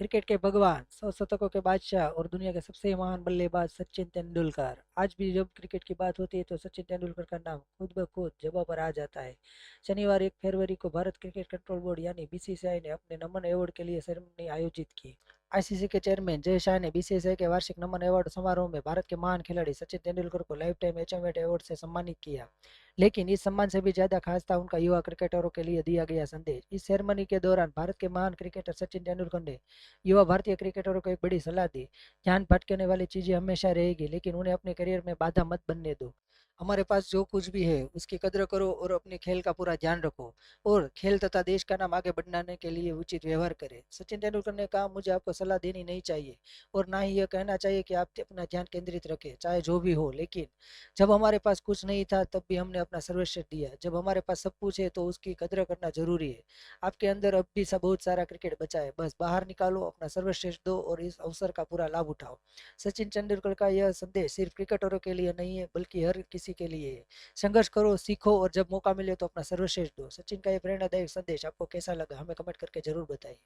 Cricket के भगवान, 100 शतकों के बादशाह और दुनिया के सबसे महान बल्लेबाज सचिन तेंदुलकर। आज भी जब क्रिकेट की बात होती है तो सचिन तेंदुलकर का नाम खुद ब खुद जगह पर आ जाता है। शनिवार 1 फरवरी को भारत क्रिकेट कंट्रोल बोर्ड यानी बीसीसीआई ने अपने नमन अवार्ड के लिए सेरेमनी आयोजित की। आईसीसी के चेयरमैन जय शाह ने बीसीसीआई के वार्षिक नमन अवार्ड समारोह में भारत के महान खिलाड़ी सचिन तेंदुलकर को लाइफ टाइम अचीवमेंट अवार्ड से सम्मानित किया। लेकिन इस सम्मान से भी ज्यादा खास था उनका युवा क्रिकेटरों के लिए दिया गया संदेश। इस सेरेमनी के दौरान भारत के महान क्रिकेटर सचिन तेंदुलकर ने युवा भारतीय क्रिकेटरों को एक बड़ी सलाह दी। ध्यान भटकने वाली चीजें हमेशा रहेगी, लेकिन उन्हें अपने करियर में बाधा मत बनने दो। हमारे पास जो कुछ भी है उसकी कद्र करो और अपने खेल का पूरा ध्यान रखो, और खेल तथा देश का नाम आगे बढ़ाने के लिए उचित व्यवहार करें। सचिन तेंदुलकर ने कहा, मुझे आपको सलाह देनी नहीं चाहिए और ना ही यह कहना चाहिए कि आप अपना ध्यान केंद्रित रखें, चाहे जो भी हो। लेकिन जब हमारे पास कुछ नहीं था तब भी हमने अपना सर्वश्रेष्ठ दिया। जब हमारे पास सब कुछ है तो उसकी कद्र करना जरूरी है। आपके अंदर अब भी सब बहुत सारा क्रिकेट बचा है, बस बाहर निकालो, अपना सर्वश्रेष्ठ दो और इस अवसर का पूरा लाभ उठाओ। सचिन तेंदुलकर का यह संदेश सिर्फ क्रिकेटरों के लिए नहीं है, बल्कि हर किसी के लिए है। संघर्ष करो, सीखो और जब मौका मिले तो अपना सर्वश्रेष्ठ दो। सचिन का ये प्रेरणादायक संदेश आपको कैसा लगा, हमें कमेंट करके जरूर बताइए।